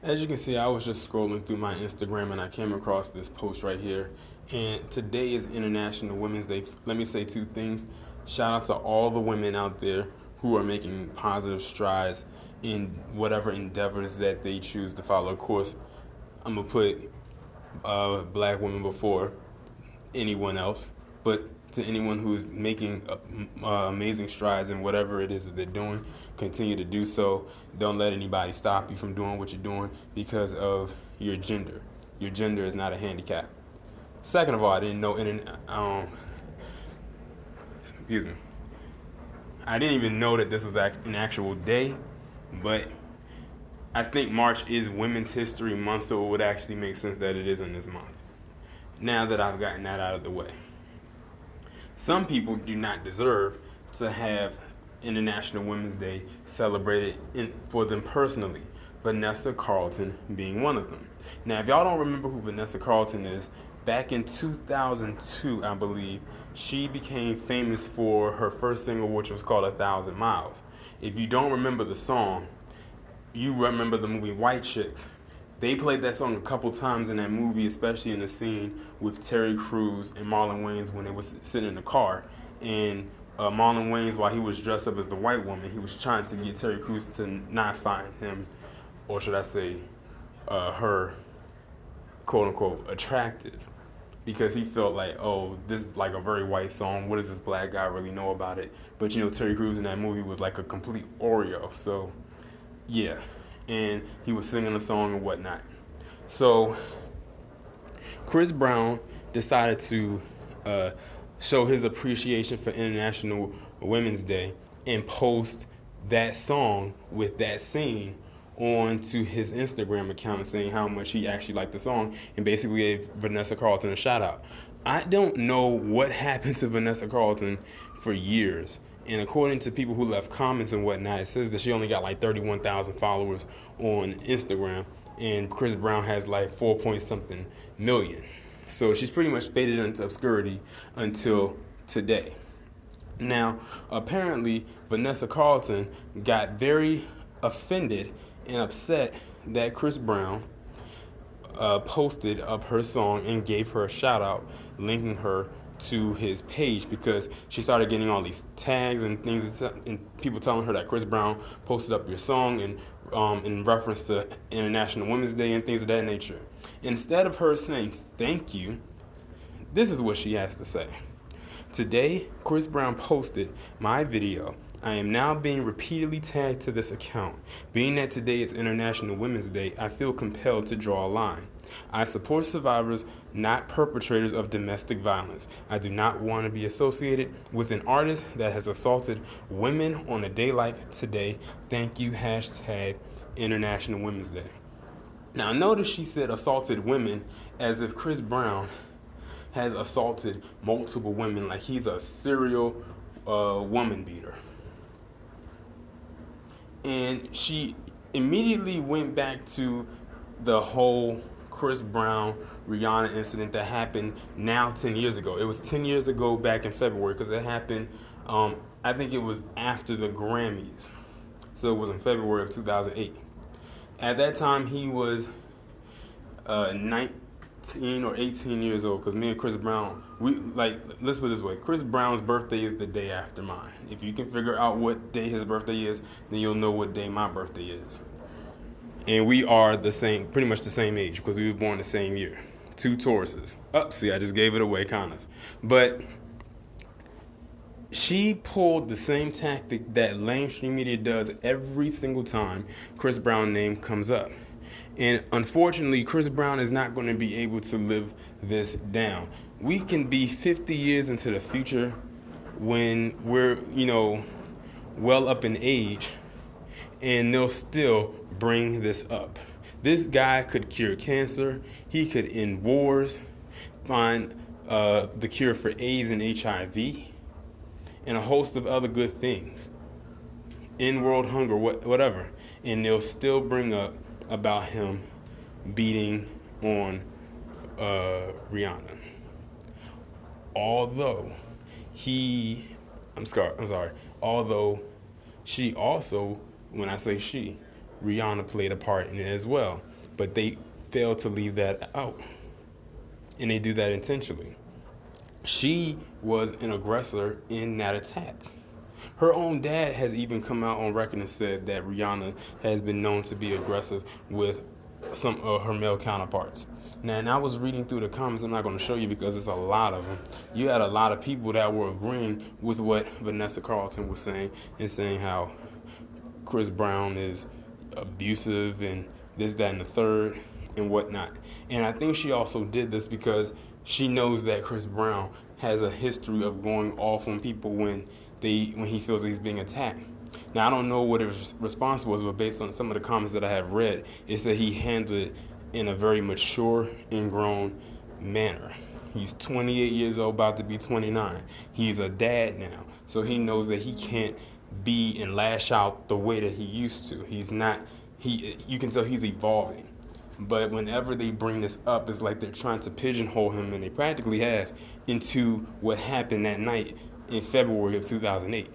As you can see, I was just scrolling through my Instagram and I came across this post right here. And today is International Women's Day. Let me say two things. Shout out to all the women out there who are making positive strides in whatever endeavors that they choose to follow. Of course, I'm going to put black women before anyone else, but to anyone who's making amazing strides in whatever it is that they're doing, continue to do so. Don't let anybody stop you from doing what you're doing because of your gender. Your gender is not a handicap. Second of all, I didn't know excuse me. I didn't even know that this was an actual day, but I think March is Women's History Month, so it would actually make sense that it is in this month. Now that I've gotten that out of the way. Some people do not deserve to have International Women's Day celebrated for them personally, Vanessa Carlton being one of them. Now, if y'all don't remember who Vanessa Carlton is, back in 2002, I believe, she became famous for her first single, which was called 1,000 Miles. If you don't remember the song, you remember the movie White Chicks. They played that song a couple times in that movie, especially in the scene with Terry Crews and Marlon Wayans when they were sitting in the car. And Marlon Wayans, while he was dressed up as the white woman, he was trying to get Terry Crews to not find him, or should I say, her, quote unquote, attractive. Because he felt like, oh, this is like a very white song. What does this black guy really know about it? But you know, Terry Crews in that movie was like a complete Oreo. So, yeah. And he was singing a song and whatnot. So Chris Brown decided to show his appreciation for International Women's Day and post that song with that scene onto his Instagram account, saying how much he actually liked the song and basically gave Vanessa Carlton a shout out. I don't know what happened to Vanessa Carlton for years. And according to people who left comments and whatnot, it says that she only got like 31,000 followers on Instagram, and Chris Brown has like 4 point something million. So she's pretty much faded into obscurity until today. Now, apparently, Vanessa Carlton got very offended and upset that Chris Brown posted up her song and gave her a shout out, linking her to his page, because she started getting all these tags and things and people telling her that Chris Brown posted up your song and in reference to International Women's Day and things of that nature. Instead of her saying thank you, this is what she has to say. Today, Chris Brown posted my video. I am now being repeatedly tagged to this account. Being that today is International Women's Day, I feel compelled to draw a line. I support survivors, not perpetrators of domestic violence. I do not want to be associated with an artist that has assaulted women on a day like today. Thank you, hashtag International Women's Day. Now, notice she said assaulted women as if Chris Brown has assaulted multiple women, like he's a serial woman beater. And she immediately went back to the whole Chris Brown Rihanna incident that happened now 10 years ago. It was 10 years ago back in February, because it happened, I think it was after the Grammys. So it was in February of 2008. At that time, he was 19 or 18 years old, because me and Chris Brown, let's put it this way, Chris Brown's birthday is the day after mine. If you can figure out what day his birthday is, then you'll know what day my birthday is. And we are pretty much the same age, because we were born the same year. Two Tauruses. See, I just gave it away, kind of. But she pulled the same tactic that mainstream media does every single time Chris Brown's name comes up. And unfortunately, Chris Brown is not going to be able to live this down. We can be 50 years into the future when we're, well up in age, and they'll still bring this up. This guy could cure cancer. He could end wars, find the cure for AIDS and HIV, and a host of other good things. End world hunger, whatever. And they'll still bring up about him beating on Rihanna. Although although she also, when I say she, Rihanna played a part in it as well. but they fail to leave that out, and they do that intentionally. She was an aggressor in that attack. Her own dad has even come out on record and said that Rihanna has been known to be aggressive with some of her male counterparts. Now, and I was reading through the comments. I'm not going to show you because it's a lot of them. You had a lot of people that were agreeing with what Vanessa Carlton was saying, and saying how Chris Brown is abusive and this, that, and the third and whatnot. And I think she also did this because she knows that Chris Brown has a history of going off on people when he feels that he's being attacked. Now, I don't know what his response was, but based on some of the comments that I have read, it said he handled it in a very mature and grown manner. He's 28 years old, about to be 29. He's a dad now, so he knows that he can't be and lash out the way that he used to. He's not. You can tell he's evolving. But whenever they bring this up, it's like they're trying to pigeonhole him, and they practically have, into what happened that night in February of 2008.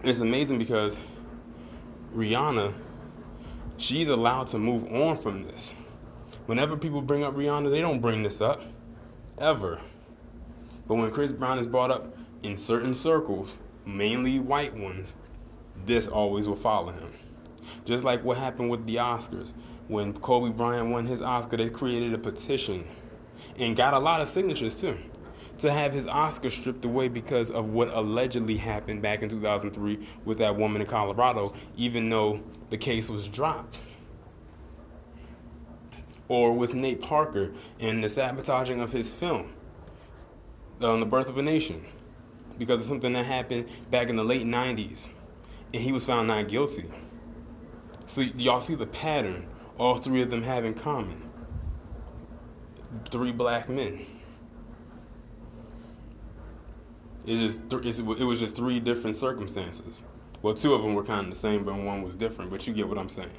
It's amazing because Rihanna, she's allowed to move on from this. Whenever people bring up Rihanna, they don't bring this up, ever. But when Chris Brown is brought up in certain circles, mainly white ones, this always will follow him. Just like what happened with the Oscars. When Kobe Bryant won his Oscar, they created a petition and got a lot of signatures too, to have his Oscar stripped away because of what allegedly happened back in 2003 with that woman in Colorado, even though the case was dropped. Or with Nate Parker and the sabotaging of his film, The Birth of a Nation, because of something that happened back in the late 90s, and he was found not guilty. So y'all see the pattern all three of them have in common. 3 black men. It was just 3 different circumstances. Well, 2 of them were kind of the same, but one was different. But you get what I'm saying.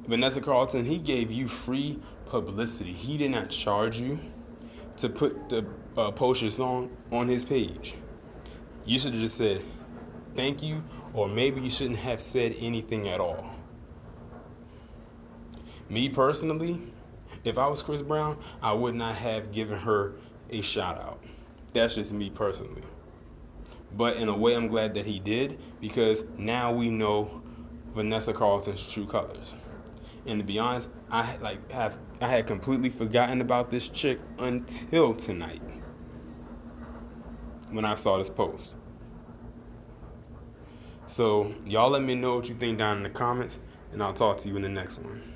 Vanessa Carlton, he gave you free publicity. He did not charge you to put the post your song on his page. You should have just said thank you, or maybe you shouldn't have said anything at all. Me personally, if I was Chris Brown, I would not have given her a shout out. That's just me personally. But in a way, I'm glad that he did, because now we know Vanessa Carlton's true colors. And to be honest, I had completely forgotten about this chick until tonight when I saw this post. So y'all let me know what you think down in the comments, and I'll talk to you in the next one.